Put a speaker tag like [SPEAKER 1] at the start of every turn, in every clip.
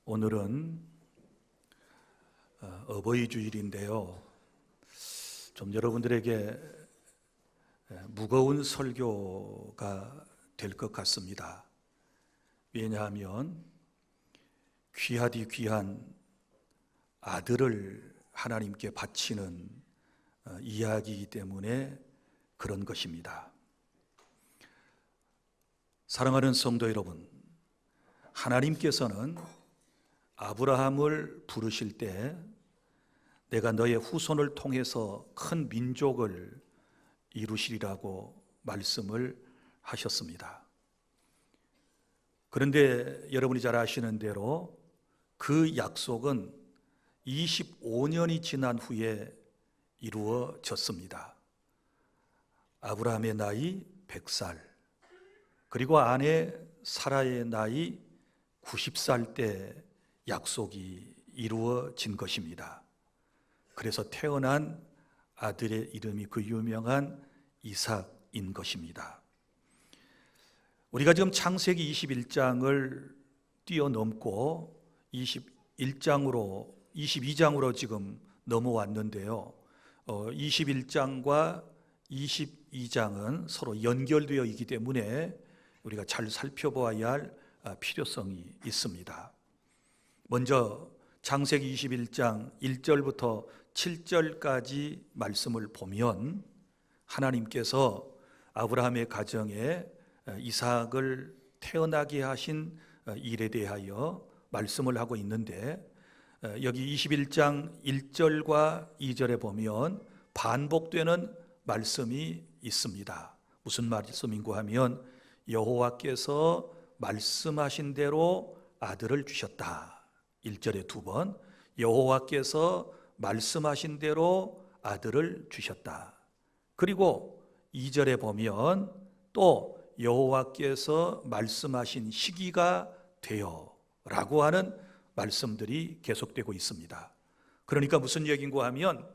[SPEAKER 1] 오늘은 어버이 주일인데요. 좀 여러분들에게 무거운 설교가 될 것 같습니다. 왜냐하면 귀하디 귀한 아들을 하나님께 바치는 이야기이기 때문에 그런 것입니다. 사랑하는 성도 여러분, 하나님께서는 아브라함을 부르실 때 내가 너의 후손을 통해서 큰 민족을 이루시리라고 말씀을 하셨습니다. 그런데 여러분이 잘 아시는 대로 그 약속은 25년이 지난 후에 이루어졌습니다. 아브라함의 나이 100살, 그리고 아내 사라의 나이 90살 때 약속이 이루어진 것입니다. 그래서 태어난 아들의 이름이 그 유명한 이삭인 것입니다. 우리가 지금 창세기 21장을 뛰어넘고 22장으로 지금 넘어왔는데요. 21장과 22장은 서로 연결되어 있기 때문에 우리가 잘 살펴보아야 할 필요성이 있습니다. 먼저 창세기 21장 1절부터 7절까지 말씀을 보면 하나님께서 아브라함의 가정에 이삭을 태어나게 하신 일에 대하여 말씀을 하고 있는데, 여기 21장 1절과 2절에 보면 반복되는 말씀이 있습니다. 무슨 말씀인고 하면 여호와께서 말씀하신 대로 아들을 주셨다. 1절에 두 번, 여호와께서 말씀하신 대로 아들을 주셨다. 그리고 2절에 보면 또 여호와께서 말씀하신 시기가 되어 라고 하는 말씀들이 계속되고 있습니다. 그러니까 무슨 얘기인고 하면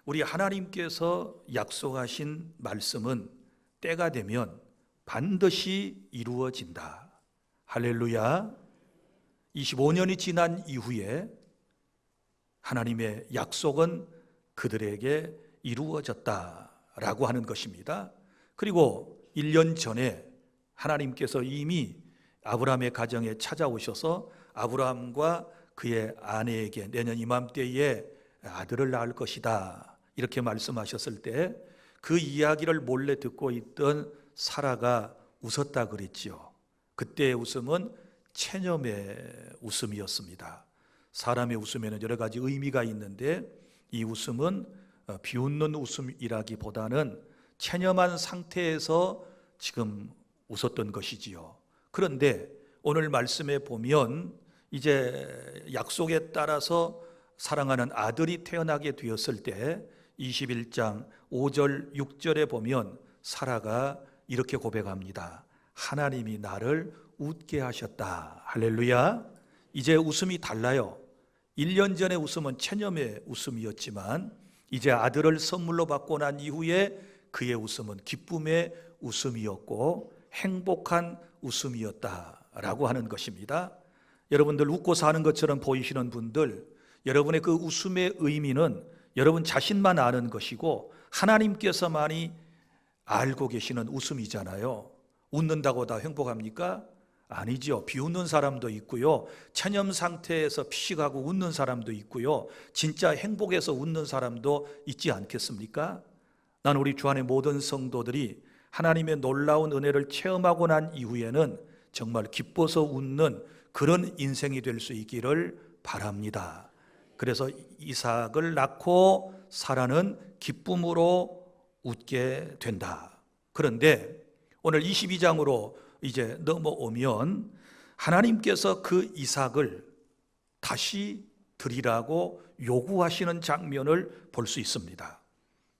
[SPEAKER 1] 우리 하나님께서 약속하신 말씀은 때가 되면 반드시 이루어진다. 할렐루야. 25년이 지난 이후에 하나님의 약속은 그들에게 이루어졌다라고 하는 것입니다. 그리고 1년 전에 하나님께서 이미 아브라함의 가정에 찾아오셔서 아브라함과 그의 아내에게 내년 이맘때에 아들을 낳을 것이다 이렇게 말씀하셨을 때 그 이야기를 몰래 듣고 있던 사라가 웃었다 그랬지요. 그때의 웃음은 체념의 웃음이었습니다. 사람의 웃음에는 여러 가지 의미가 있는데 이 웃음은 비웃는 웃음이라기보다는 체념한 상태에서 지금 웃었던 것이지요. 그런데 오늘 말씀에 보면 이제 약속에 따라서 사랑하는 아들이 태어나게 되었을 때 21장 5절 6절에 보면 사라가 이렇게 고백합니다. 하나님이 나를 웃게 하셨다. 할렐루야. 이제 웃음이 달라요. 1년 전의 웃음은 체념의 웃음이었지만 이제 아들을 선물로 받고 난 이후에 그의 웃음은 기쁨의 웃음이었고 행복한 웃음이었다라고 하는 것입니다. 여러분들 웃고 사는 것처럼 보이시는 분들, 여러분의 그 웃음의 의미는 여러분 자신만 아는 것이고 하나님께서만이 알고 계시는 웃음이잖아요. 웃는다고 다 행복합니까? 아니죠. 비웃는 사람도 있고요, 체념 상태에서 피식하고 웃는 사람도 있고요, 진짜 행복해서 웃는 사람도 있지 않겠습니까? 난 우리 주 안의 모든 성도들이 하나님의 놀라운 은혜를 체험하고 난 이후에는 정말 기뻐서 웃는 그런 인생이 될 수 있기를 바랍니다. 그래서 이삭을 낳고 사라는 기쁨으로 웃게 된다. 그런데 오늘 22장으로 이제 넘어오면 하나님께서 그 이삭을 다시 드리라고 요구하시는 장면을 볼 수 있습니다.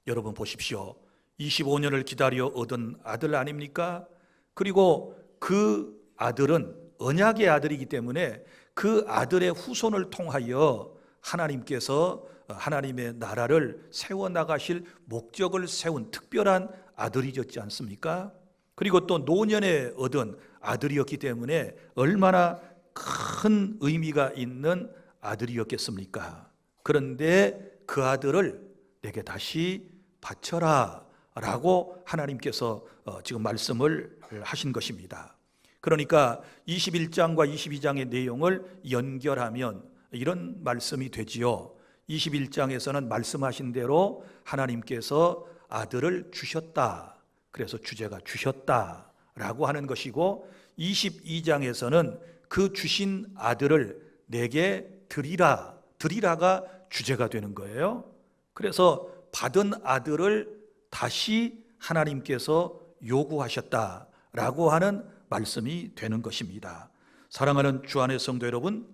[SPEAKER 1] 여러분 보십시오. 25년을 기다려 얻은 아들 아닙니까? 그리고 그 아들은 언약의 아들이기 때문에 그 아들의 후손을 통하여 하나님께서 하나님의 나라를 세워나가실 목적을 세운 특별한 아들이었지 않습니까? 그리고 또 노년에 얻은 아들이었기 때문에 얼마나 큰 의미가 있는 아들이었겠습니까? 그런데 그 아들을 내게 다시 바쳐라 라고 하나님께서 지금 말씀을 하신 것입니다. 그러니까 21장과 22장의 내용을 연결하면 이런 말씀이 되지요. 21장에서는 말씀하신 대로 하나님께서 아들을 주셨다. 그래서 주제가 주셨다라고 하는 것이고, 22장에서는 그 주신 아들을 내게 드리라. 드리라가 주제가 되는 거예요. 그래서 받은 아들을 다시 하나님께서 요구하셨다라고 하는 말씀이 되는 것입니다. 사랑하는 주 안의 성도 여러분,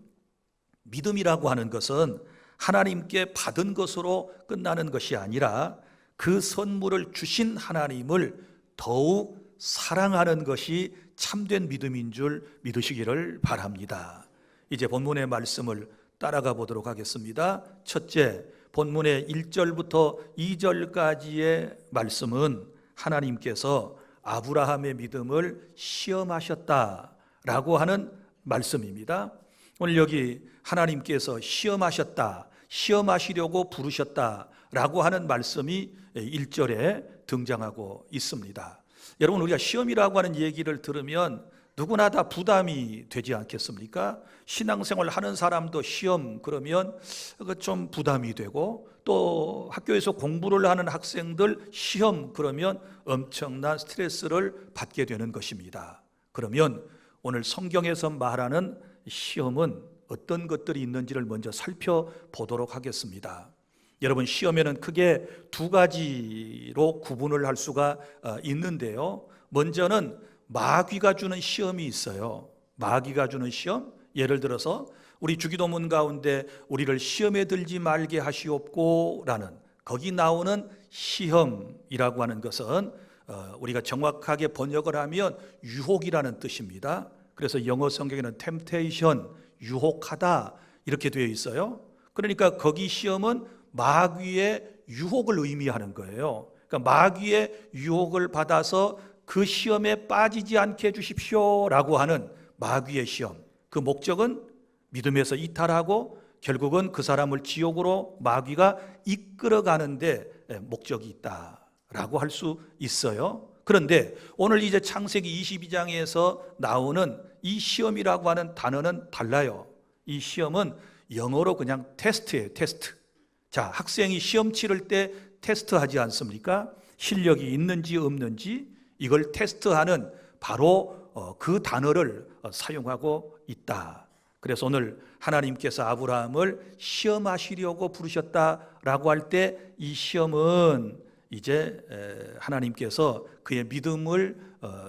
[SPEAKER 1] 믿음이라고 하는 것은 하나님께 받은 것으로 끝나는 것이 아니라 그 선물을 주신 하나님을 더욱 사랑하는 것이 참된 믿음인 줄 믿으시기를 바랍니다. 이제 본문의 말씀을 따라가 보도록 하겠습니다. 첫째, 본문의 1절부터 2절까지의 말씀은 하나님께서 아브라함의 믿음을 시험하셨다라고 하는 말씀입니다. 오늘 여기 하나님께서 시험하셨다, 시험하시려고 부르셨다라고 하는 말씀이 1절에 등장하고 있습니다. 여러분, 우리가 시험이라고 하는 얘기를 들으면 누구나 다 부담이 되지 않겠습니까? 신앙생활 하는 사람도 시험 그러면 좀 부담이 되고, 또 학교에서 공부를 하는 학생들 시험 그러면 엄청난 스트레스를 받게 되는 것입니다. 그러면 오늘 성경에서 말하는 시험은 어떤 것들이 있는지를 먼저 살펴보도록 하겠습니다. 여러분, 시험에는 크게 두 가지로 구분을 할 수가 있는데요. 먼저는 마귀가 주는 시험이 있어요. 마귀가 주는 시험, 예를 들어서 우리 주기도문 가운데 우리를 시험에 들지 말게 하시옵고 라는, 거기 나오는 시험이라고 하는 것은 우리가 정확하게 번역을 하면 유혹이라는 뜻입니다. 그래서 영어 성경에는 temptation, 유혹하다 이렇게 되어 있어요. 그러니까 거기 시험은 마귀의 유혹을 의미하는 거예요. 그러니까 마귀의 유혹을 받아서 그 시험에 빠지지 않게 해주십시오 라고 하는 마귀의 시험, 그 목적은 믿음에서 이탈하고 결국은 그 사람을 지옥으로 마귀가 이끌어가는데 목적이 있다라고 할 수 있어요. 그런데 오늘 이제 창세기 22장에서 나오는 이 시험이라고 하는 단어는 달라요. 이 시험은 영어로 그냥 테스트예요. 테스트. 자, 학생이 시험 치를 때 테스트하지 않습니까? 실력이 있는지 없는지 이걸 테스트하는 바로 그 단어를 사용하고 있다. 그래서 오늘 하나님께서 아브라함을 시험하시려고 부르셨다라고 할 때 이 시험은 이제 하나님께서 그의 믿음을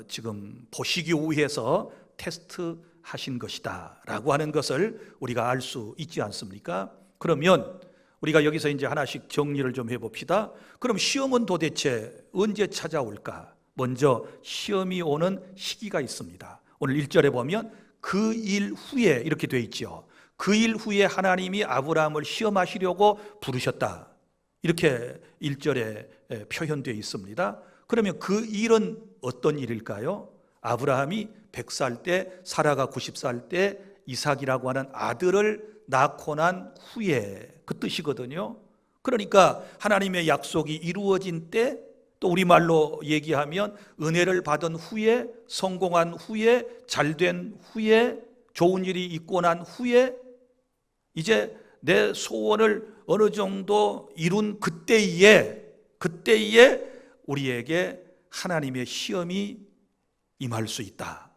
[SPEAKER 1] 지금 보시기 위해서 테스트하신 것이다 라고 하는 것을 우리가 알 수 있지 않습니까? 그러면 우리가 여기서 이제 하나씩 정리를 좀 해봅시다. 그럼 시험은 도대체 언제 찾아올까? 먼저 시험이 오는 시기가 있습니다. 오늘 1절에 보면 그 일 후에 이렇게 되어 있죠. 그 일 후에 하나님이 아브라함을 시험하시려고 부르셨다. 이렇게 1절에 표현되어 있습니다. 그러면 그 일은 어떤 일일까요? 아브라함이 100살 때, 사라가 90살 때 이삭이라고 하는 아들을 낳고 난 후에 그 뜻이거든요. 그러니까 하나님의 약속이 이루어진 때, 또 우리말로 얘기하면 은혜를 받은 후에, 성공한 후에, 잘된 후에, 좋은 일이 있고 난 후에, 이제 내 소원을 어느 정도 이룬 그때에 우리에게 하나님의 시험이 임할 수 있다.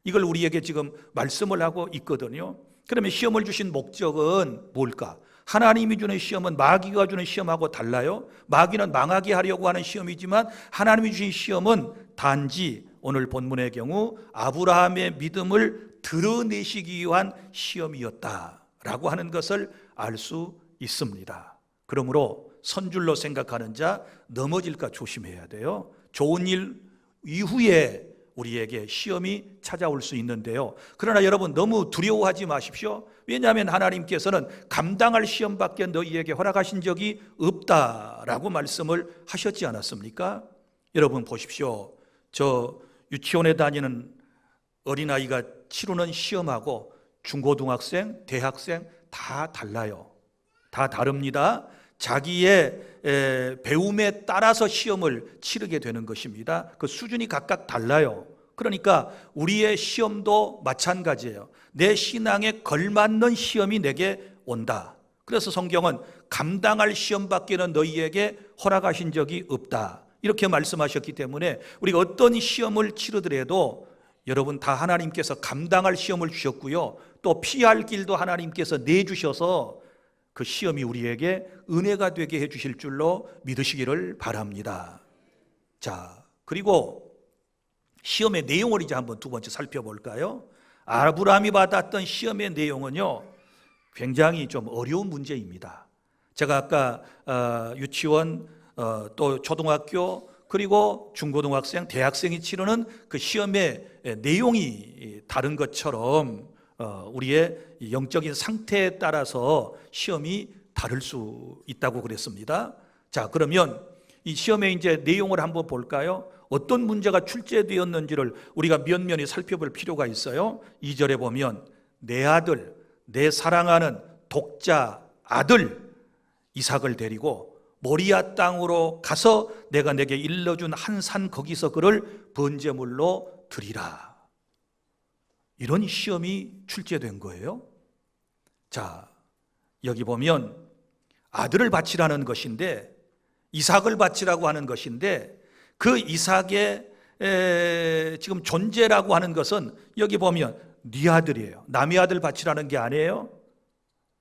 [SPEAKER 1] 이걸 우리에게 지금 말씀을 하고 있거든요. 그러면 시험을 주신 목적은 뭘까? 하나님이 주는 시험은 마귀가 주는 시험하고 달라요. 마귀는 망하게 하려고 하는 시험이지만 하나님이 주신 시험은 단지 오늘 본문의 경우 아브라함의 믿음을 드러내시기 위한 시험이었다라고 하는 것을 알 수 있습니다. 그러므로 선줄로 생각하는 자 넘어질까 조심해야 돼요. 좋은 일 이후에 우리에게 시험이 찾아올 수 있는데요. 그러나 여러분 너무 두려워하지 마십시오. 왜냐하면 하나님께서는 감당할 시험밖에 너희에게 허락하신 적이 없다라고 말씀을 하셨지 않았습니까? 여러분 보십시오. 저 유치원에 다니는 어린아이가 치르는 시험하고 중고등학생, 대학생 다 달라요. 다 다릅니다. 자기의 배움에 따라서 시험을 치르게 되는 것입니다. 그 수준이 각각 달라요. 그러니까 우리의 시험도 마찬가지예요. 내 신앙에 걸맞는 시험이 내게 온다. 그래서 성경은 감당할 시험밖에는 너희에게 허락하신 적이 없다, 이렇게 말씀하셨기 때문에 우리가 어떤 시험을 치르더라도 여러분 다 하나님께서 감당할 시험을 주셨고요, 또 피할 길도 하나님께서 내주셔서 그 시험이 우리에게 은혜가 되게 해주실 줄로 믿으시기를 바랍니다. 자, 그리고 시험의 내용을 이제 한번 두 번째 살펴볼까요? 아브라함이 받았던 시험의 내용은요, 굉장히 좀 어려운 문제입니다. 제가 아까 유치원, 또 초등학교, 그리고 중고등학생, 대학생이 치르는 그 시험의 내용이 다른 것처럼 우리의 영적인 상태에 따라서 시험이 다를 수 있다고 그랬습니다. 자, 그러면 이 시험의 이제 내용을 한번 볼까요? 어떤 문제가 출제되었는지를 우리가 면면히 살펴볼 필요가 있어요. 2절에 보면 내 아들, 내 사랑하는 독자 아들 이삭을 데리고 모리아 땅으로 가서 내가 내게 일러준 한 산 거기서 그를 번제물로 드리라. 이런 시험이 출제된 거예요. 자, 여기 보면 아들을 바치라는 것인데, 이삭을 바치라고 하는 것인데, 그 이삭의 지금 존재라고 하는 것은 여기 보면 네 아들이에요. 남의 아들 바치라는 게 아니에요.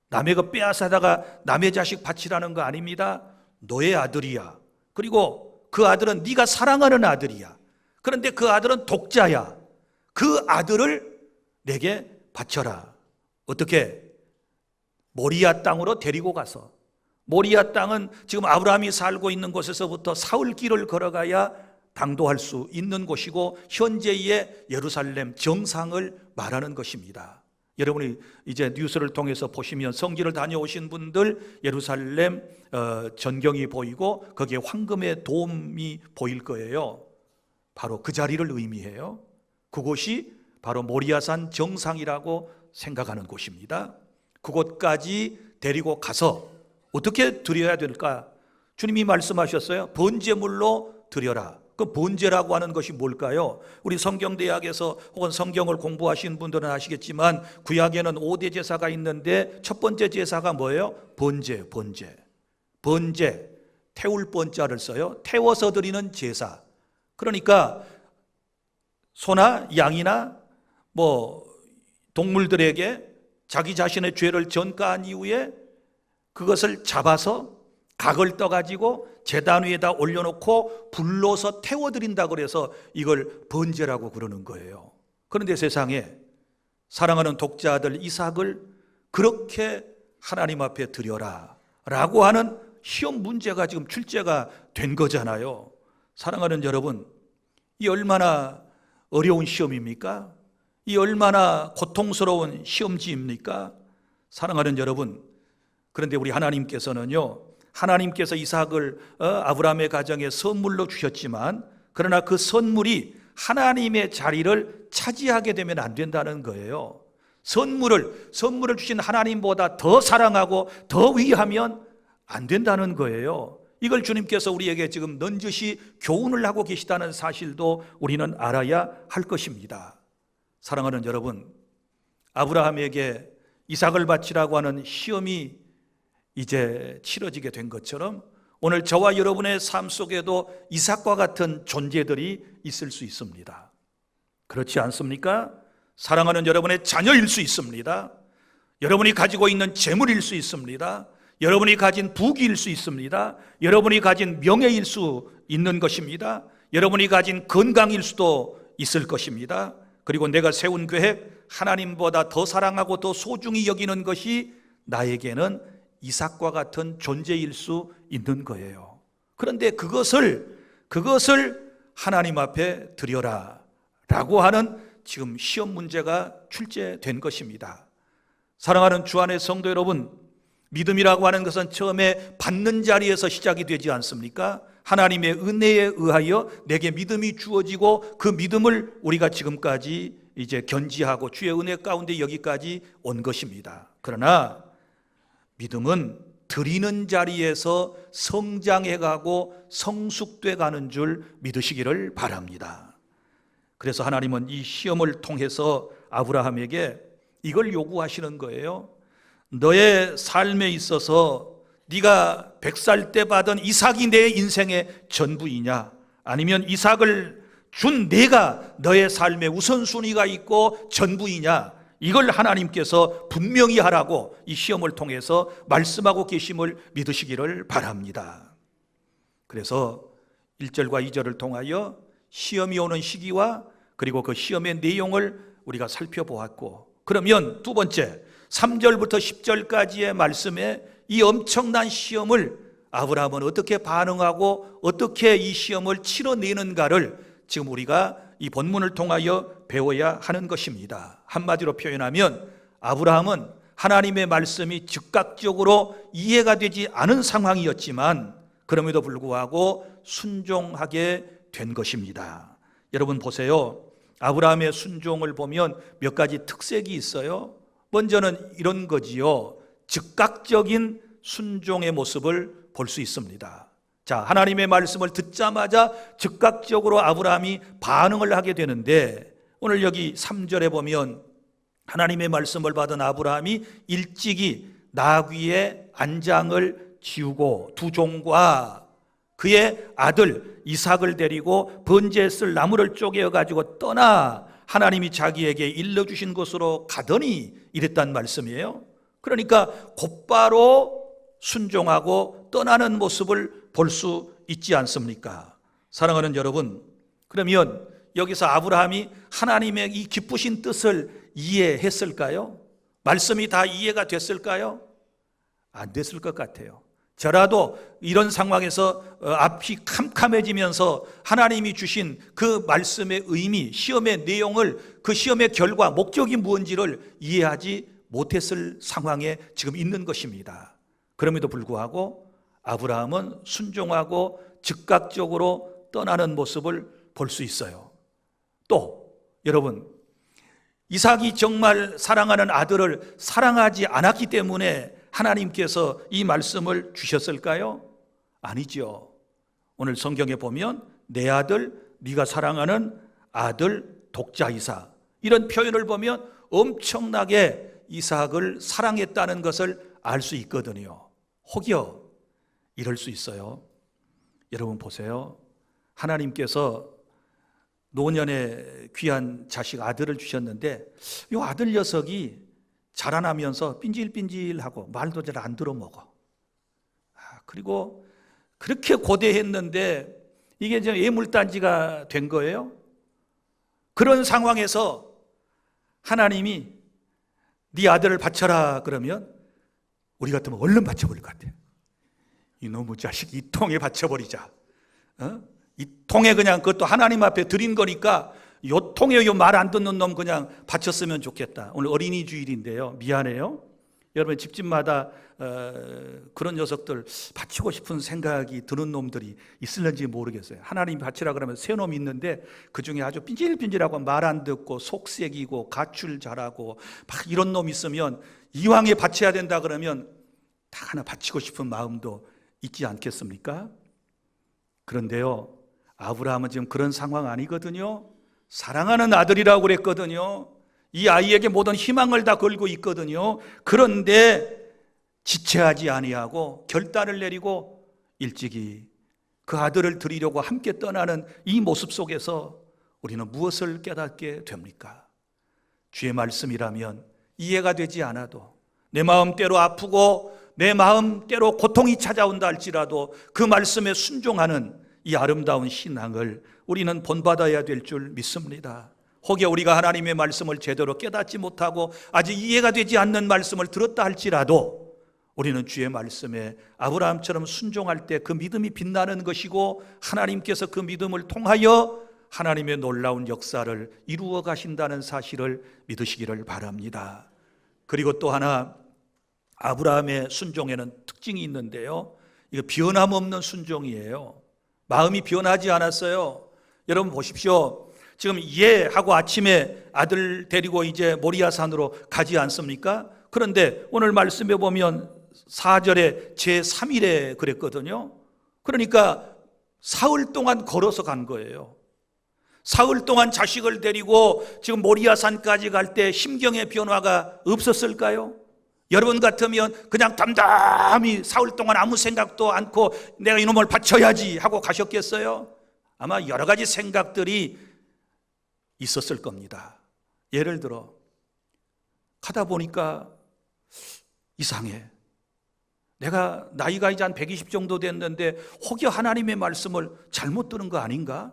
[SPEAKER 1] 남의 거 빼앗아다가 남의 자식 바치라는 거 아닙니다. 너의 아들이야. 그리고 그 아들은 네가 사랑하는 아들이야. 그런데 그 아들은 독자야. 그 아들을 내게 바쳐라. 어떻게? 모리아 땅으로 데리고 가서. 모리아 땅은 지금 아브라함이 살고 있는 곳에서부터 사흘길을 걸어가야 당도할 수 있는 곳이고 현재의 예루살렘 정상을 말하는 것입니다. 여러분이 이제 뉴스를 통해서 보시면 성지를 다녀오신 분들 예루살렘 전경이 보이고 거기에 황금의 돔이 보일 거예요. 바로 그 자리를 의미해요. 그곳이 바로 모리아산 정상이라고 생각하는 곳입니다. 그곳까지 데리고 가서 어떻게 드려야 될까? 주님이 말씀하셨어요. 번제물로 드려라. 그 번제라고 하는 것이 뭘까요? 우리 성경대학에서 혹은 성경을 공부하신 분들은 아시겠지만 구약에는 5대 제사가 있는데 첫 번째 제사가 뭐예요? 번제. 번제, 태울 번자를 써요. 태워서 드리는 제사. 그러니까 소나 양이나 동물들에게 자기 자신의 죄를 전가한 이후에 그것을 잡아서 각을 떠가지고 제단 위에다 올려놓고 불로서 태워드린다 그래서 이걸 번제라고 그러는 거예요. 그런데 세상에 사랑하는 독자 아들 이삭을 그렇게 하나님 앞에 드려라 라고 하는 시험 문제가 지금 출제가 된 거잖아요. 사랑하는 여러분, 이 얼마나 어려운 시험입니까? 이 얼마나 고통스러운 시험지입니까? 사랑하는 여러분, 그런데 우리 하나님께서는요, 하나님께서 이삭을 아브라함의 가정에 선물로 주셨지만 그러나 그 선물이 하나님의 자리를 차지하게 되면 안 된다는 거예요. 선물을 주신 하나님보다 더 사랑하고 더 위하면 안 된다는 거예요. 이걸 주님께서 우리에게 지금 넌지시 교훈을 하고 계시다는 사실도 우리는 알아야 할 것입니다. 사랑하는 여러분, 아브라함에게 이삭을 바치라고 하는 시험이 이제 치러지게 된 것처럼 오늘 저와 여러분의 삶 속에도 이삭과 같은 존재들이 있을 수 있습니다. 그렇지 않습니까? 사랑하는 여러분의 자녀일 수 있습니다. 여러분이 가지고 있는 재물일 수 있습니다. 여러분이 가진 부귀일 수 있습니다. 여러분이 가진 명예일 수 있는 것입니다. 여러분이 가진 건강일 수도 있을 것입니다. 그리고 내가 세운 계획, 하나님보다 더 사랑하고 더 소중히 여기는 것이 나에게는 이삭과 같은 존재일 수 있는 거예요. 그런데 그것을 하나님 앞에 드려라 라고 하는 지금 시험 문제가 출제된 것입니다. 사랑하는 주 안의 성도 여러분, 믿음이라고 하는 것은 처음에 받는 자리에서 시작이 되지 않습니까? 하나님의 은혜에 의하여 내게 믿음이 주어지고 그 믿음을 우리가 지금까지 이제 견지하고 주의 은혜 가운데 여기까지 온 것입니다. 그러나 믿음은 드리는 자리에서 성장해가고 성숙돼 가는 줄 믿으시기를 바랍니다. 그래서 하나님은 이 시험을 통해서 아브라함에게 이걸 요구하시는 거예요. 너의 삶에 있어서 네가 100살 때 받은 이삭이 내 인생의 전부이냐, 아니면 이삭을 준 내가 너의 삶에 우선순위가 있고 전부이냐, 이걸 하나님께서 분명히 하라고 이 시험을 통해서 말씀하고 계심을 믿으시기를 바랍니다. 그래서 1절과 2절을 통하여 시험이 오는 시기와 그리고 그 시험의 내용을 우리가 살펴보았고, 그러면 두 번째 3절부터 10절까지의 말씀에 이 엄청난 시험을 아브라함은 어떻게 반응하고 어떻게 이 시험을 치러내는가를 지금 우리가 이 본문을 통하여 배워야 하는 것입니다. 한마디로 표현하면 아브라함은 하나님의 말씀이 즉각적으로 이해가 되지 않은 상황이었지만 그럼에도 불구하고 순종하게 된 것입니다. 여러분 보세요. 아브라함의 순종을 보면 몇 가지 특색이 있어요. 먼저는 이런 거지요. 즉각적인 순종의 모습을 볼 수 있습니다. 자, 하나님의 말씀을 듣자마자 즉각적으로 아브라함이 반응을 하게 되는데, 오늘 여기 3절에 보면 하나님의 말씀을 받은 아브라함이 일찍이 나귀의 안장을 지우고 두 종과 그의 아들 이삭을 데리고 번제에 쓸 나무를 쪼개어 가지고 떠나 하나님이 자기에게 일러주신 곳으로 가더니 이랬단 말씀이에요. 그러니까 곧바로 순종하고 떠나는 모습을 볼 수 있지 않습니까? 사랑하는 여러분, 그러면 여기서 아브라함이 하나님의 이 기쁘신 뜻을 이해했을까요? 말씀이 다 이해가 됐을까요? 안 됐을 것 같아요. 저라도 이런 상황에서 앞이 캄캄해지면서 하나님이 주신 그 말씀의 의미, 시험의 내용을, 그 시험의 결과, 목적이 무엇인지를 이해하지 못했을 상황에 지금 있는 것입니다. 그럼에도 불구하고 아브라함은 순종하고 즉각적으로 떠나는 모습을 볼 수 있어요. 또 여러분, 이삭이 정말 사랑하는 아들을 사랑하지 않았기 때문에 하나님께서 이 말씀을 주셨을까요? 아니죠. 오늘 성경에 보면 내 아들, 네가 사랑하는 아들 독자 이삭, 이런 표현을 보면 엄청나게 이삭을 사랑했다는 것을 알 수 있거든요. 혹여 이럴 수 있어요. 여러분 보세요. 하나님께서 노년에 귀한 자식 아들을 주셨는데 이 아들 녀석이 자라나면서 삔질삔질하고 말도 잘 안 들어먹어. 그리고 그렇게 고대했는데 이게 이제 예물단지가 된 거예요. 그런 상황에서 하나님이 네 아들을 바쳐라 그러면 우리 같으면 얼른 바쳐버릴 것 같아요. 이놈의 자식 이 통에 바쳐버리자. 이 통에 그냥 그것도 하나님 앞에 드린 거니까 요 통에 요 말 안 듣는 놈 그냥 바쳤으면 좋겠다. 오늘 어린이 주일인데요. 미안해요. 여러분 집집마다 그런 녀석들 바치고 싶은 생각이 드는 놈들이 있을는지 모르겠어요. 하나님 바치라 그러면 새 놈이 있는데 그중에 아주 삔질삔질하고 말 안 듣고 속색이고 가출 잘하고 막 이런 놈 있으면 이왕에 바쳐야 된다 그러면 다 하나 바치고 싶은 마음도 있지 않겠습니까? 그런데요, 아브라함은 지금 그런 상황 아니거든요. 사랑하는 아들이라고 그랬거든요. 이 아이에게 모든 희망을 다 걸고 있거든요. 그런데 지체하지 아니하고 결단을 내리고 일찍이 그 아들을 드리려고 함께 떠나는 이 모습 속에서 우리는 무엇을 깨닫게 됩니까? 주의 말씀이라면 이해가 되지 않아도 내 마음대로 아프고 내 마음대로 고통이 찾아온다 할지라도 그 말씀에 순종하는 이 아름다운 신앙을 우리는 본받아야 될 줄 믿습니다. 혹여 우리가 하나님의 말씀을 제대로 깨닫지 못하고 아직 이해가 되지 않는 말씀을 들었다 할지라도 우리는 주의 말씀에 아브라함처럼 순종할 때 그 믿음이 빛나는 것이고 하나님께서 그 믿음을 통하여 하나님의 놀라운 역사를 이루어 가신다는 사실을 믿으시기를 바랍니다. 그리고 또 하나, 아브라함의 순종에는 특징이 있는데요, 이거 변함없는 순종이에요. 마음이 변하지 않았어요. 여러분 보십시오. 지금 예 하고 아침에 아들 데리고 이제 모리아산으로 가지 않습니까? 그런데 오늘 말씀해 보면 4절에 제3일에 그랬거든요. 그러니까 사흘 동안 걸어서 간 거예요. 사흘 동안 자식을 데리고 지금 모리아산까지 갈 때 심경의 변화가 없었을까요? 여러분 같으면 그냥 담담히 사흘 동안 아무 생각도 않고 내가 이놈을 바쳐야지 하고 가셨겠어요? 아마 여러 가지 생각들이 있었을 겁니다. 예를 들어 가다 보니까 이상해. 내가 나이가 이제 한 120 정도 됐는데 혹여 하나님의 말씀을 잘못 들은 거 아닌가?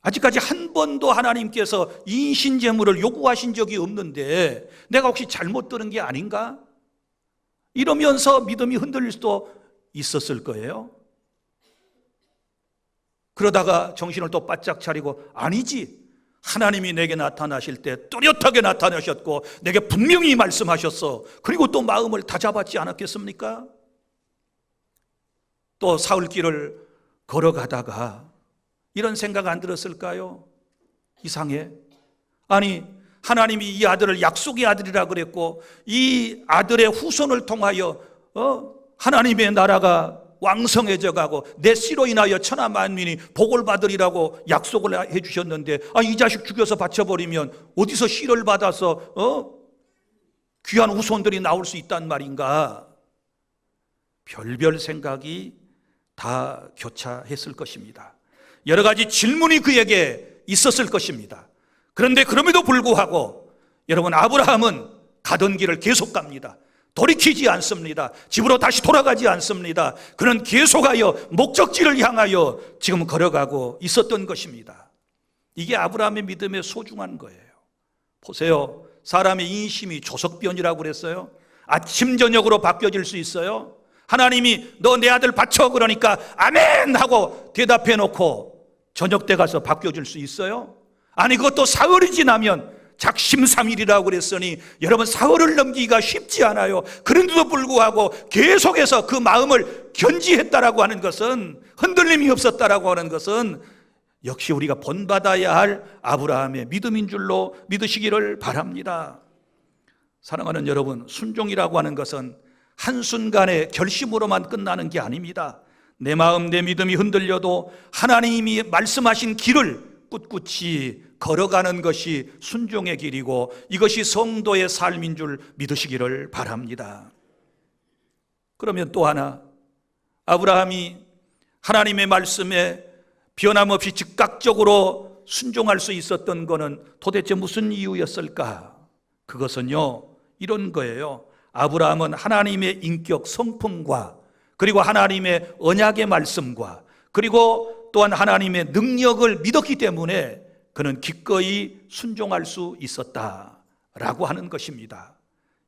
[SPEAKER 1] 아직까지 한 번도 하나님께서 인신제물을 요구하신 적이 없는데 내가 혹시 잘못 들은 게 아닌가? 이러면서 믿음이 흔들릴 수도 있었을 거예요. 그러다가 정신을 또 바짝 차리고 아니지, 하나님이 내게 나타나실 때 뚜렷하게 나타나셨고 내게 분명히 말씀하셨어. 그리고 또 마음을 다잡았지 않았겠습니까? 또 사흘길을 걸어가다가 이런 생각 안 들었을까요? 이상해. 아니, 하나님이 이 아들을 약속의 아들이라 그랬고 이 아들의 후손을 통하여 하나님의 나라가 왕성해져 가고 내 씨로 인하여 천하 만민이 복을 받으리라고 약속을 해 주셨는데 이 자식 죽여서 바쳐버리면 어디서 씨를 받아서 귀한 후손들이 나올 수 있단 말인가? 별별 생각이 다 교차했을 것입니다. 여러 가지 질문이 그에게 있었을 것입니다. 그런데 그럼에도 불구하고 여러분, 아브라함은 가던 길을 계속 갑니다. 돌이키지 않습니다. 집으로 다시 돌아가지 않습니다. 그는 계속하여 목적지를 향하여 지금 걸어가고 있었던 것입니다. 이게 아브라함의 믿음의 소중한 거예요. 보세요. 사람의 인심이 조석변이라고 그랬어요. 아침 저녁으로 바뀌어질 수 있어요. 하나님이 너 내 아들 바쳐 그러니까 아멘 하고 대답해 놓고 저녁 때 가서 바뀌어질 수 있어요? 아니, 그것도 사흘이 지나면 작심삼일이라고 그랬으니 여러분, 사흘을 넘기기가 쉽지 않아요. 그런데도 불구하고 계속해서 그 마음을 견지했다라고 하는 것은, 흔들림이 없었다라고 하는 것은 역시 우리가 본받아야 할 아브라함의 믿음인 줄로 믿으시기를 바랍니다. 사랑하는 여러분, 순종이라고 하는 것은 한순간의 결심으로만 끝나는 게 아닙니다. 내 마음, 내 믿음이 흔들려도 하나님이 말씀하신 길을 꿋꿋이 걸어가는 것이 순종의 길이고 이것이 성도의 삶인 줄 믿으시기를 바랍니다. 그러면 또 하나, 아브라함이 하나님의 말씀에 변함없이 즉각적으로 순종할 수 있었던 것은 도대체 무슨 이유였을까? 그것은요, 이런 거예요. 아브라함은 하나님의 인격 성품과 그리고 하나님의 언약의 말씀과 그리고 또한 하나님의 능력을 믿었기 때문에 그는 기꺼이 순종할 수 있었다라고 하는 것입니다.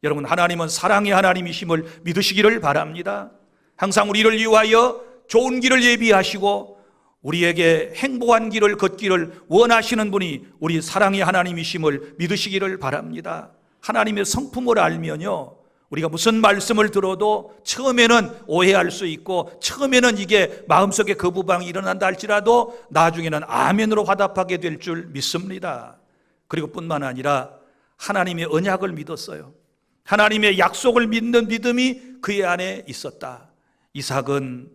[SPEAKER 1] 여러분, 하나님은 사랑의 하나님이심을 믿으시기를 바랍니다. 항상 우리를 위하여 좋은 길을 예비하시고 우리에게 행복한 길을 걷기를 원하시는 분이 우리 사랑의 하나님이심을 믿으시기를 바랍니다. 하나님의 성품을 알면요, 우리가 무슨 말씀을 들어도 처음에는 오해할 수 있고 처음에는 이게 마음속에 거부감이 일어난다 할지라도 나중에는 아멘으로 화답하게 될 줄 믿습니다. 그리고 뿐만 아니라 하나님의 언약을 믿었어요. 하나님의 약속을 믿는 믿음이 그의 안에 있었다. 이삭은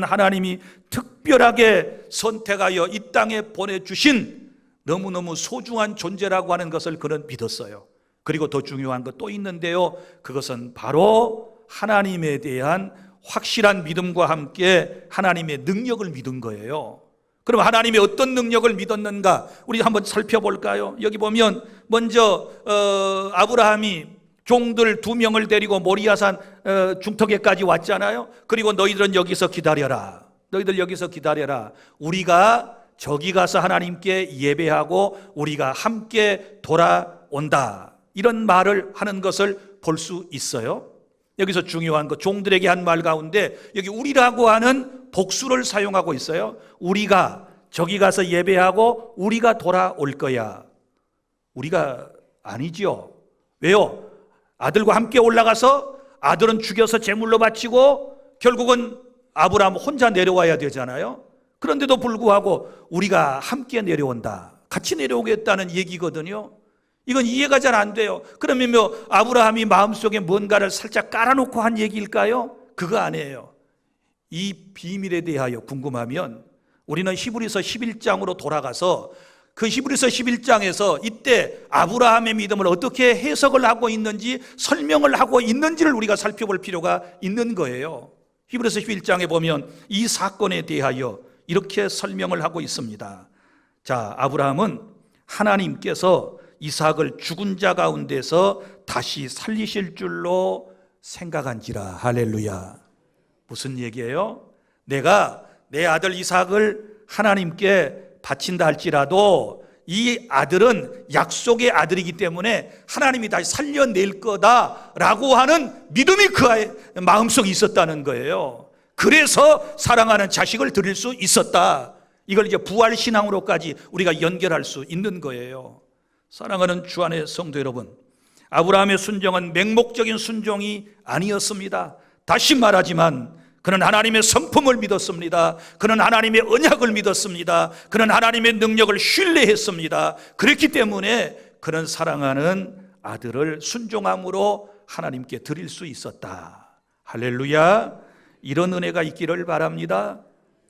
[SPEAKER 1] 하나님이 특별하게 선택하여 이 땅에 보내주신 너무너무 소중한 존재라고 하는 것을 그는 믿었어요. 그리고 더 중요한 것 또 있는데요, 그것은 바로 하나님에 대한 확실한 믿음과 함께 하나님의 능력을 믿은 거예요. 그럼 하나님의 어떤 능력을 믿었는가 우리 한번 살펴볼까요? 여기 보면 먼저 아브라함이 종들 2명을 데리고 모리아산 중턱에까지 왔잖아요. 그리고 너희들은 여기서 기다려라. 너희들 여기서 기다려라. 우리가 저기 가서 하나님께 예배하고 우리가 함께 돌아온다. 이런 말을 하는 것을 볼 수 있어요. 여기서 중요한 것, 종들에게 한 말 가운데 여기 우리라고 하는 복수를 사용하고 있어요. 우리가 저기 가서 예배하고 우리가 돌아올 거야. 우리가 아니지요. 왜요? 아들과 함께 올라가서 아들은 죽여서 제물로 바치고 결국은 아브라함 혼자 내려와야 되잖아요. 그런데도 불구하고 우리가 함께 내려온다, 같이 내려오겠다는 얘기거든요. 이건 이해가 잘 안 돼요. 그러면 아브라함이 마음속에 뭔가를 살짝 깔아놓고 한 얘기일까요? 그거 아니에요. 이 비밀에 대하여 궁금하면 우리는 히브리서 11장으로 돌아가서 그 히브리서 11장에서 이때 아브라함의 믿음을 어떻게 해석을 하고 있는지, 설명을 하고 있는지를 우리가 살펴볼 필요가 있는 거예요. 히브리서 11장에 보면 이 사건에 대하여 이렇게 설명을 하고 있습니다. 자, 아브라함은 하나님께서 이삭을 죽은 자 가운데서 다시 살리실 줄로 생각한지라. 할렐루야. 무슨 얘기예요? 내가 내 아들 이삭을 하나님께 바친다 할지라도 이 아들은 약속의 아들이기 때문에 하나님이 다시 살려낼 거다라고 하는 믿음이 그 아이의 마음속에 있었다는 거예요. 그래서 사랑하는 자식을 드릴 수 있었다. 이걸 이제 부활신앙으로까지 우리가 연결할 수 있는 거예요. 사랑하는 주 안의 성도 여러분, 아브라함의 순종은 맹목적인 순종이 아니었습니다. 다시 말하지만 그는 하나님의 성품을 믿었습니다. 그는 하나님의 언약을 믿었습니다. 그는 하나님의 능력을 신뢰했습니다. 그렇기 때문에 그는 사랑하는 아들을 순종함으로 하나님께 드릴 수 있었다. 할렐루야. 이런 은혜가 있기를 바랍니다.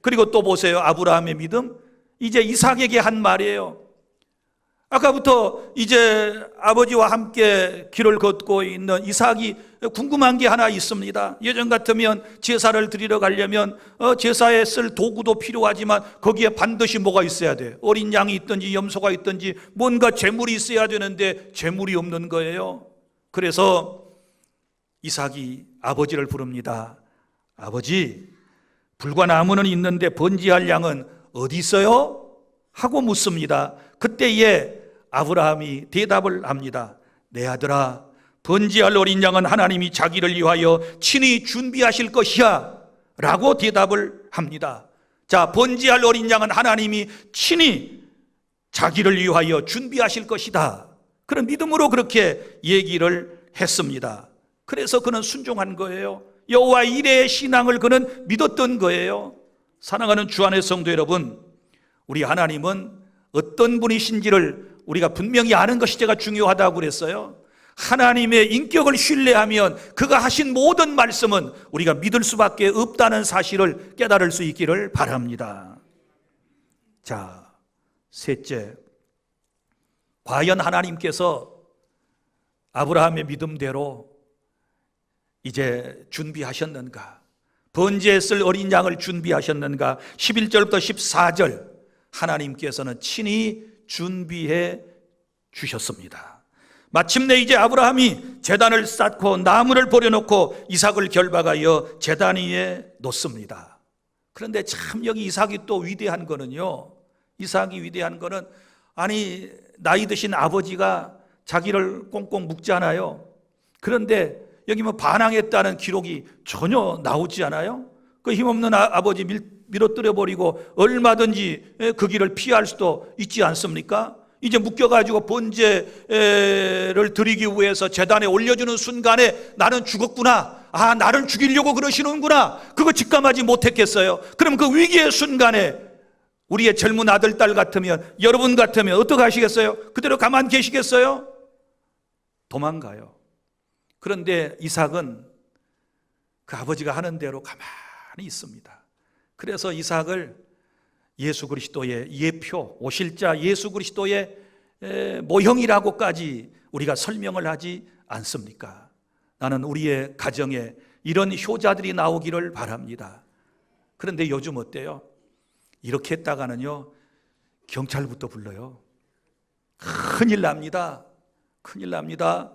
[SPEAKER 1] 그리고 또 보세요. 아브라함의 믿음, 이제 이삭에게 한 말이에요. 아까부터 이제 아버지와 함께 길을 걷고 있는 이삭이 궁금한 게 하나 있습니다. 예전 같으면 제사를 드리러 가려면 제사에 쓸 도구도 필요하지만 거기에 반드시 뭐가 있어야 돼? 어린 양이 있든지 염소가 있든지 뭔가 제물이 있어야 되는데 제물이 없는 거예요. 그래서 이삭이 아버지를 부릅니다. 아버지, 불과 나무는 있는데 번제할 양은 어디 있어요? 하고 묻습니다. 그때에 아브라함이 대답을 합니다. 내 아들아, 번제할 어린 양은 하나님이 자기를 위하여 친히 준비하실 것이야 라고 대답을 합니다. 자, 번제할 어린 양은 하나님이 친히 자기를 위하여 준비하실 것이다. 그런 믿음으로 그렇게 얘기를 했습니다. 그래서 그는 순종한 거예요. 여호와 이레의 신앙을 그는 믿었던 거예요. 사랑하는 주 안의 성도 여러분, 우리 하나님은 어떤 분이신지를 우리가 분명히 아는 것이 제가 중요하다고 그랬어요. 하나님의 인격을 신뢰하면 그가 하신 모든 말씀은 우리가 믿을 수밖에 없다는 사실을 깨달을 수 있기를 바랍니다. 자, 셋째, 과연 하나님께서 아브라함의 믿음대로 이제 준비하셨는가? 번제에 쓸 어린 양을 준비하셨는가? 11절부터 14절 하나님께서는 친히 준비해 주셨습니다. 마침내 이제 아브라함이 제단을 쌓고 나무를 버려놓고 이삭을 결박하여 제단 위에 놓습니다. 그런데 참 여기 이삭이 또 위대한 거는요, 이삭이 위대한 거는, 아니 나이 드신 아버지가 자기를 꽁꽁 묶잖아요. 그런데 여기 뭐 반항했다는 기록이 전혀 나오지 않아요? 그 힘없는 아버지 밀어뜨려 버리고 얼마든지 그 길을 피할 수도 있지 않습니까? 이제 묶여가지고 번제를 드리기 위해서 제단에 올려주는 순간에 나는 죽었구나, 아 나를 죽이려고 그러시는구나, 그거 직감하지 못했겠어요? 그럼 그 위기의 순간에 우리의 젊은 아들 딸 같으면, 여러분 같으면 어떻게 하시겠어요? 그대로 가만 계시겠어요? 도망가요. 그런데 이삭은 그 아버지가 하는 대로 가만히 있습니다. 그래서 이삭을 예수 그리스도의 예표, 오실자 예수 그리스도의 모형이라고까지 우리가 설명을 하지 않습니까? 나는 우리의 가정에 이런 효자들이 나오기를 바랍니다. 그런데 요즘 어때요? 이렇게 했다가는요, 경찰부터 불러요. 큰일 납니다. 큰일 납니다.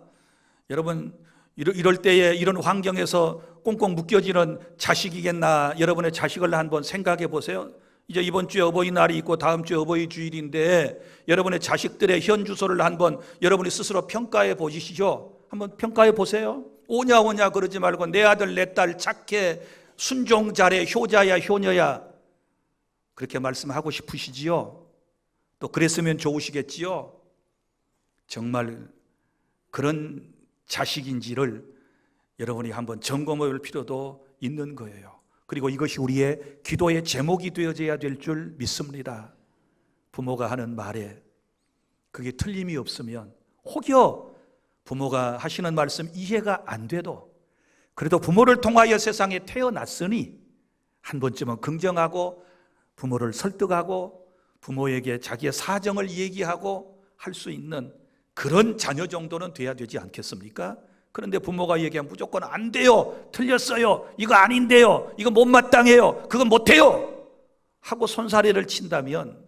[SPEAKER 1] 여러분, 이럴 때에 이런 환경에서 꽁꽁 묶여지는 자식이겠나, 여러분의 자식을 한번 생각해 보세요. 이제 이번 주에 어버이날이 있고 다음 주에 어버이 주일인데 여러분의 자식들의 현 주소를 한번 여러분이 스스로 평가해 보시죠. 한번 평가해 보세요. 오냐 오냐 그러지 말고 내 아들 내 딸 착해, 순종 잘해, 효자야 효녀야, 그렇게 말씀하고 싶으시지요? 또 그랬으면 좋으시겠지요? 정말 그런 자식인지를 여러분이 한번 점검해 볼 필요도 있는 거예요. 그리고 이것이 우리의 기도의 제목이 되어져야 될 줄 믿습니다. 부모가 하는 말에 그게 틀림이 없으면, 혹여 부모가 하시는 말씀 이해가 안 돼도 그래도 부모를 통하여 세상에 태어났으니 한 번쯤은 긍정하고 부모를 설득하고 부모에게 자기의 사정을 얘기하고 할 수 있는 그런 자녀 정도는 돼야 되지 않겠습니까? 그런데 부모가 얘기하면 무조건 안 돼요, 틀렸어요, 이거 아닌데요, 이거 못마땅해요, 그건 못해요 하고 손사래를 친다면,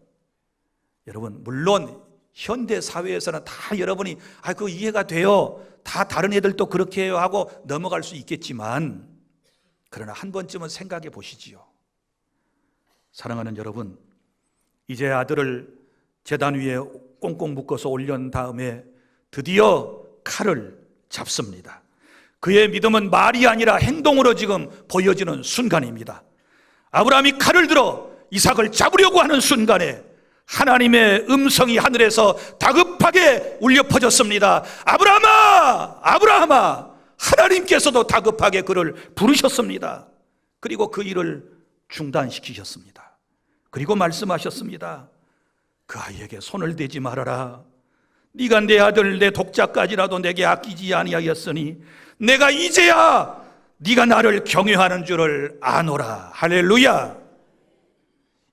[SPEAKER 1] 여러분 물론 현대 사회에서는 다 여러분이 그거 이해가 돼요, 다 다른 애들도 그렇게 해요 하고 넘어갈 수 있겠지만, 그러나 한 번쯤은 생각해 보시지요. 사랑하는 여러분, 이제 아들을 제단 위에 꽁꽁 묶어서 올린 다음에 드디어 칼을 잡습니다. 그의 믿음은 말이 아니라 행동으로 지금 보여지는 순간입니다. 아브라함이 칼을 들어 이삭을 잡으려고 하는 순간에 하나님의 음성이 하늘에서 다급하게 울려 퍼졌습니다. 아브라함아, 아브라함아. 하나님께서도 다급하게 그를 부르셨습니다. 그리고 그 일을 중단시키셨습니다. 그리고 말씀하셨습니다. 그 아이에게 손을 대지 말아라. 네가 내 아들 내 독자까지라도 내게 아끼지 아니하였으니 내가 이제야 네가 나를 경외하는 줄을 아노라. 할렐루야.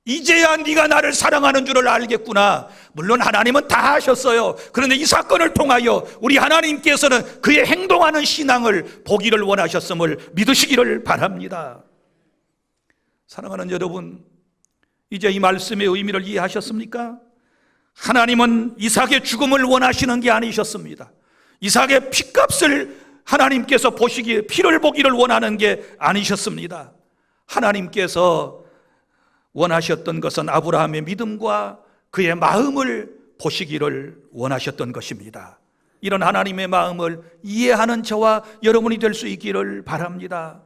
[SPEAKER 1] 이제야 네가 나를 사랑하는 줄을 알겠구나. 물론 하나님은 다 하셨어요. 그런데 이 사건을 통하여 우리 하나님께서는 그의 행동하는 신앙을 보기를 원하셨음을 믿으시기를 바랍니다. 사랑하는 여러분, 이제 이 말씀의 의미를 이해하셨습니까? 하나님은 이삭의 죽음을 원하시는 게 아니셨습니다. 이삭의 피값을 하나님께서 보시기에 피를 보기를 원하는 게 아니셨습니다. 하나님께서 원하셨던 것은 아브라함의 믿음과 그의 마음을 보시기를 원하셨던 것입니다. 이런 하나님의 마음을 이해하는 저와 여러분이 될 수 있기를 바랍니다.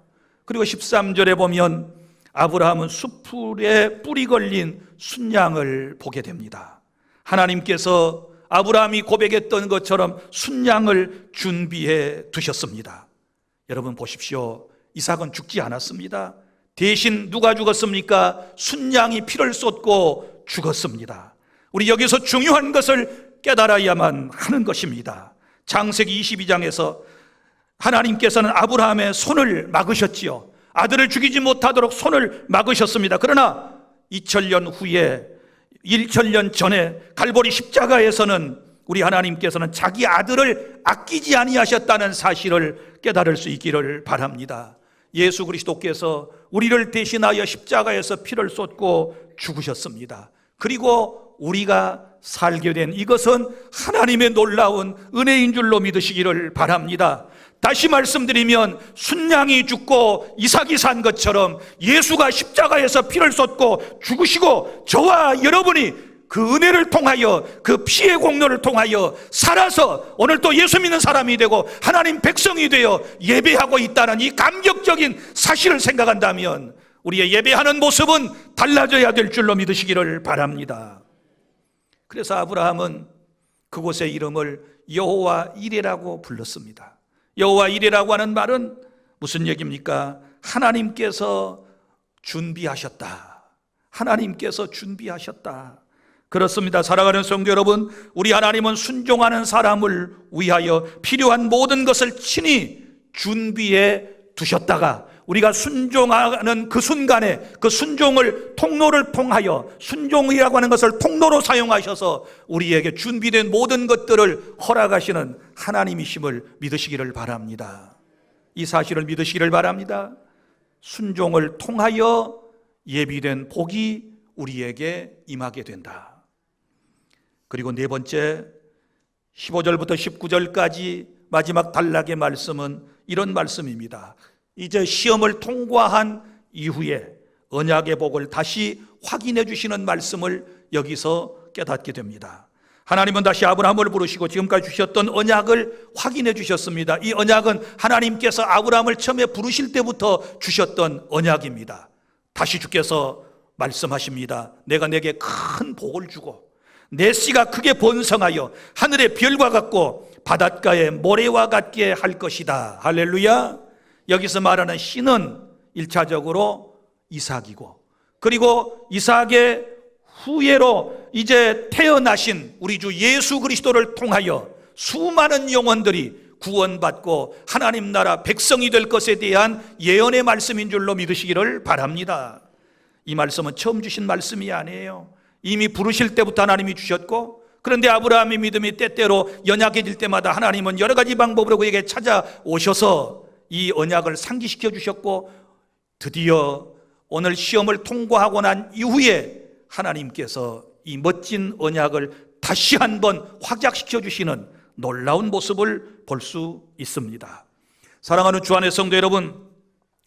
[SPEAKER 1] 그리고 13절에 보면 아브라함은 숯불에 뿔이 걸린 순양을 보게 됩니다. 하나님께서 아브라함이 고백했던 것처럼 순양을 준비해 두셨습니다. 여러분 보십시오. 이삭은 죽지 않았습니다. 대신 누가 죽었습니까? 순양이 피를 쏟고 죽었습니다. 우리 여기서 중요한 것을 깨달아야만 하는 것입니다. 창세기 22장에서 하나님께서는 아브라함의 손을 막으셨지요. 아들을 죽이지 못하도록 손을 막으셨습니다. 그러나 2000년 후에 1000년 전에 갈보리 십자가에서는 우리 하나님께서는 자기 아들을 아끼지 아니하셨다는 사실을 깨달을 수 있기를 바랍니다. 예수 그리스도께서 우리를 대신하여 십자가에서 피를 쏟고 죽으셨습니다. 그리고 우리가 살게 된 이것은 하나님의 놀라운 은혜인 줄로 믿으시기를 바랍니다. 다시 말씀드리면 순양이 죽고 이삭이 산 것처럼 예수가 십자가에서 피를 쏟고 죽으시고 저와 여러분이 그 은혜를 통하여 그 피의 공로를 통하여 살아서 오늘 또 예수 믿는 사람이 되고 하나님 백성이 되어 예배하고 있다는 이 감격적인 사실을 생각한다면 우리의 예배하는 모습은 달라져야 될 줄로 믿으시기를 바랍니다. 그래서 아브라함은 그곳의 이름을 여호와 이레라고 불렀습니다. 여호와 이레라고 하는 말은 무슨 얘기입니까? 하나님께서 준비하셨다. 하나님께서 준비하셨다. 그렇습니다. 사랑하는 성도 여러분, 우리 하나님은 순종하는 사람을 위하여 필요한 모든 것을 친히 준비해 두셨다가 우리가 순종하는 그 순간에 그 순종을 통로를 통하여 순종이라고 하는 것을 통로로 사용하셔서 우리에게 준비된 모든 것들을 허락하시는 하나님이심을 믿으시기를 바랍니다. 이 사실을 믿으시기를 바랍니다. 순종을 통하여 예비된 복이 우리에게 임하게 된다. 그리고 네 번째 15절부터 19절까지 마지막 단락의 말씀은 이런 말씀입니다. 이제 시험을 통과한 이후에 언약의 복을 다시 확인해 주시는 말씀을 여기서 깨닫게 됩니다. 하나님은 다시 아브라함을 부르시고 지금까지 주셨던 언약을 확인해 주셨습니다. 이 언약은 하나님께서 아브라함을 처음에 부르실 때부터 주셨던 언약입니다. 다시 주께서 말씀하십니다. 내가 내게 큰 복을 주고 내 씨가 크게 번성하여 하늘의 별과 같고 바닷가의 모래와 같게 할 것이다. 할렐루야. 여기서 말하는 씨는 1차적으로 이삭이고, 그리고 이삭의 후예로 이제 태어나신 우리 주 예수 그리스도를 통하여 수많은 영혼들이 구원받고 하나님 나라 백성이 될 것에 대한 예언의 말씀인 줄로 믿으시기를 바랍니다. 이 말씀은 처음 주신 말씀이 아니에요. 이미 부르실 때부터 하나님이 주셨고, 그런데 아브라함의 믿음이 때때로 연약해질 때마다 하나님은 여러 가지 방법으로 그에게 찾아오셔서 이 언약을 상기시켜 주셨고, 드디어 오늘 시험을 통과하고 난 이후에 하나님께서 이 멋진 언약을 다시 한번 확약시켜 주시는 놀라운 모습을 볼 수 있습니다. 사랑하는 주 안의 성도 여러분,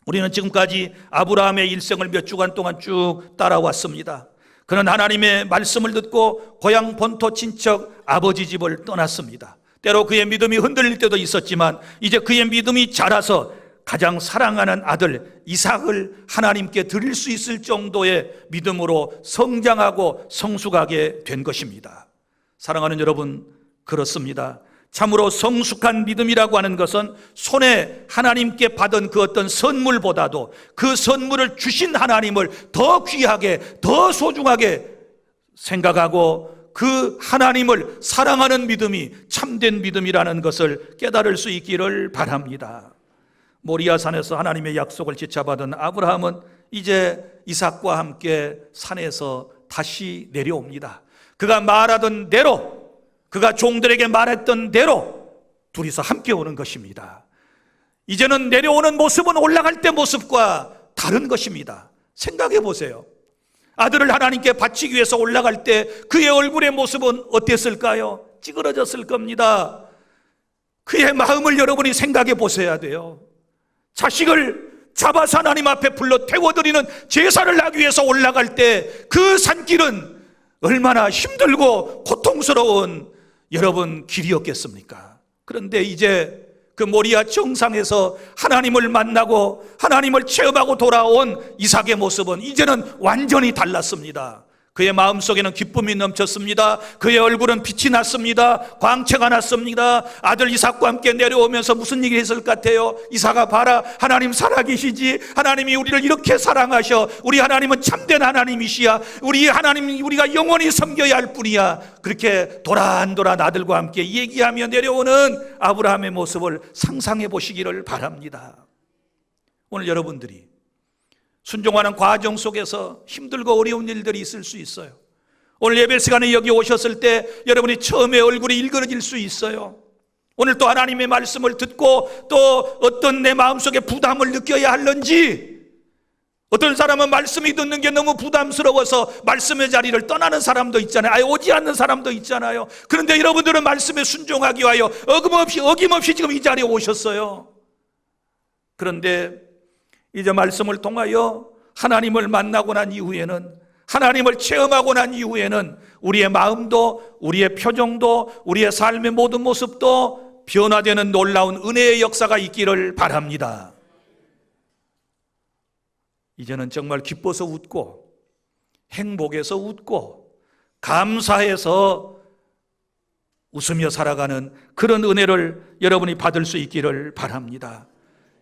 [SPEAKER 1] 우리는 지금까지 아브라함의 일생을 몇 주간 동안 쭉 따라왔습니다. 그는 하나님의 말씀을 듣고 고향 본토 친척 아버지 집을 떠났습니다. 때로 그의 믿음이 흔들릴 때도 있었지만 이제 그의 믿음이 자라서 가장 사랑하는 아들 이삭을 하나님께 드릴 수 있을 정도의 믿음으로 성장하고 성숙하게 된 것입니다. 사랑하는 여러분, 그렇습니다. 참으로 성숙한 믿음이라고 하는 것은 손에 하나님께 받은 그 어떤 선물보다도 그 선물을 주신 하나님을 더 귀하게, 더 소중하게 생각하고 그 하나님을 사랑하는 믿음이 참된 믿음이라는 것을 깨달을 수 있기를 바랍니다. 모리아산에서 하나님의 약속을 지켜받은 아브라함은 이제 이삭과 함께 산에서 다시 내려옵니다. 그가 말하던 대로, 그가 종들에게 말했던 대로 둘이서 함께 오는 것입니다. 이제는 내려오는 모습은 올라갈 때 모습과 다른 것입니다. 생각해 보세요. 아들을 하나님께 바치기 위해서 올라갈 때 그의 얼굴의 모습은 어땠을까요? 찌그러졌을 겁니다. 그의 마음을 여러분이 생각해 보셔야 돼요. 자식을 잡아서 하나님 앞에 불러 태워드리는 제사를 하기 위해서 올라갈 때 그 산길은 얼마나 힘들고 고통스러운 여러분 길이었겠습니까? 그런데 이제 그 모리아 정상에서 하나님을 만나고 하나님을 체험하고 돌아온 이삭의 모습은 이제는 완전히 달랐습니다. 그의 마음속에는 기쁨이 넘쳤습니다. 그의 얼굴은 빛이 났습니다. 광채가 났습니다. 아들 이삭과 함께 내려오면서 무슨 얘기를 했을 것 같아요? 이삭아, 봐라, 하나님 살아계시지. 하나님이 우리를 이렇게 사랑하셔. 우리 하나님은 참된 하나님이시야. 우리 하나님, 우리가 영원히 섬겨야 할 뿐이야. 그렇게 도란도란 아들과 함께 얘기하며 내려오는 아브라함의 모습을 상상해 보시기를 바랍니다. 오늘 여러분들이 순종하는 과정 속에서 힘들고 어려운 일들이 있을 수 있어요. 오늘 예배 시간에 여기 오셨을 때 여러분이 처음에 얼굴이 일그러질 수 있어요. 오늘 또 하나님의 말씀을 듣고 또 어떤 내 마음속에 부담을 느껴야 할런지, 어떤 사람은 말씀이 듣는 게 너무 부담스러워서 말씀의 자리를 떠나는 사람도 있잖아요. 아예 오지 않는 사람도 있잖아요. 그런데 여러분들은 말씀에 순종하기 위하여 어김없이 지금 이 자리에 오셨어요. 그런데 이제 말씀을 통하여 하나님을 만나고 난 이후에는, 하나님을 체험하고 난 이후에는 우리의 마음도, 우리의 표정도, 우리의 삶의 모든 모습도 변화되는 놀라운 은혜의 역사가 있기를 바랍니다. 이제는 정말 기뻐서 웃고, 행복해서 웃고, 감사해서 웃으며 살아가는 그런 은혜를 여러분이 받을 수 있기를 바랍니다.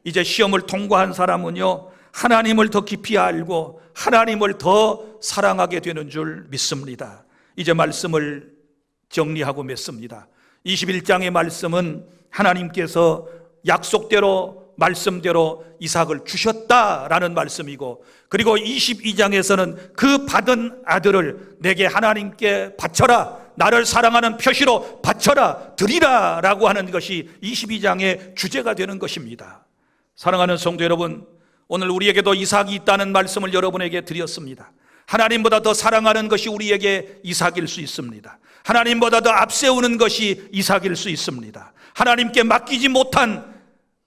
[SPEAKER 1] 이제 시험을 통과한 사람은요, 하나님을 더 깊이 알고 하나님을 더 사랑하게 되는 줄 믿습니다. 이제 말씀을 정리하고 맺습니다. 21장의 말씀은 하나님께서 약속대로, 말씀대로 이삭을 주셨다라는 말씀이고, 그리고 22장에서는 그 받은 아들을 내게 하나님께 바쳐라, 나를 사랑하는 표시로 바쳐라, 드리라 라고 하는 것이 22장의 주제가 되는 것입니다. 사랑하는 성도 여러분, 오늘 우리에게도 이삭이 있다는 말씀을 여러분에게 드렸습니다. 하나님보다 더 사랑하는 것이 우리에게 이삭일 수 있습니다. 하나님보다 더 앞세우는 것이 이삭일 수 있습니다. 하나님께 맡기지 못한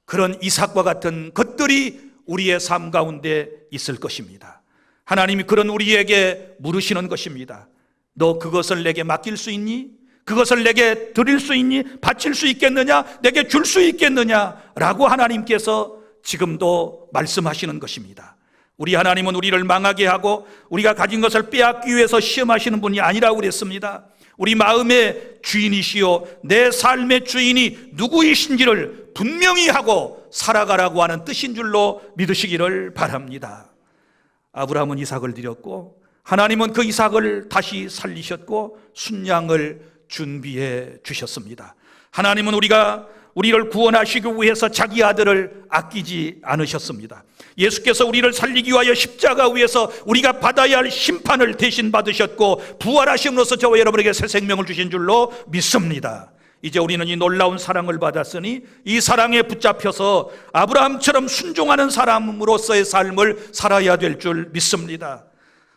[SPEAKER 1] 그런 이삭과 같은 것들이 우리의 삶 가운데 있을 것입니다. 하나님이 그런 우리에게 물으시는 것입니다. 너 그것을 내게 맡길 수 있니? 그것을 내게 드릴 수 있니? 바칠 수 있겠느냐? 내게 줄 수 있겠느냐? 라고 하나님께서 지금도 말씀하시는 것입니다. 우리 하나님은 우리를 망하게 하고 우리가 가진 것을 빼앗기 위해서 시험하시는 분이 아니라고 그랬습니다. 우리 마음의 주인이시요 내 삶의 주인이 누구이신지를 분명히 하고 살아가라고 하는 뜻인 줄로 믿으시기를 바랍니다. 아브라함은 이삭을 드렸고 하나님은 그 이삭을 다시 살리셨고 순양을 준비해 주셨습니다. 하나님은 우리를 구원하시기 위해서 자기 아들을 아끼지 않으셨습니다. 예수께서 우리를 살리기 위하여 십자가 위에서 우리가 받아야 할 심판을 대신 받으셨고 부활하심으로써 저와 여러분에게 새 생명을 주신 줄로 믿습니다. 이제 우리는 이 놀라운 사랑을 받았으니 이 사랑에 붙잡혀서 아브라함처럼 순종하는 사람으로서의 삶을 살아야 될 줄 믿습니다.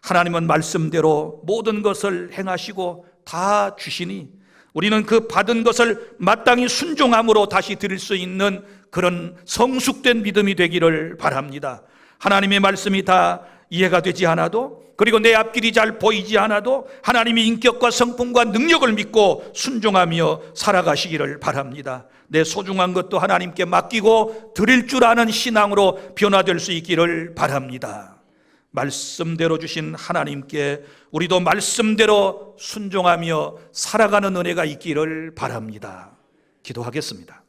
[SPEAKER 1] 하나님은 말씀대로 모든 것을 행하시고 다 주시니 우리는 그 받은 것을 마땅히 순종함으로 다시 드릴 수 있는 그런 성숙된 믿음이 되기를 바랍니다. 하나님의 말씀이 다 이해가 되지 않아도, 그리고 내 앞길이 잘 보이지 않아도 하나님의 인격과 성품과 능력을 믿고 순종하며 살아가시기를 바랍니다. 내 소중한 것도 하나님께 맡기고 드릴 줄 아는 신앙으로 변화될 수 있기를 바랍니다. 말씀대로 주신 하나님께 우리도 말씀대로 순종하며 살아가는 은혜가 있기를 바랍니다. 기도하겠습니다.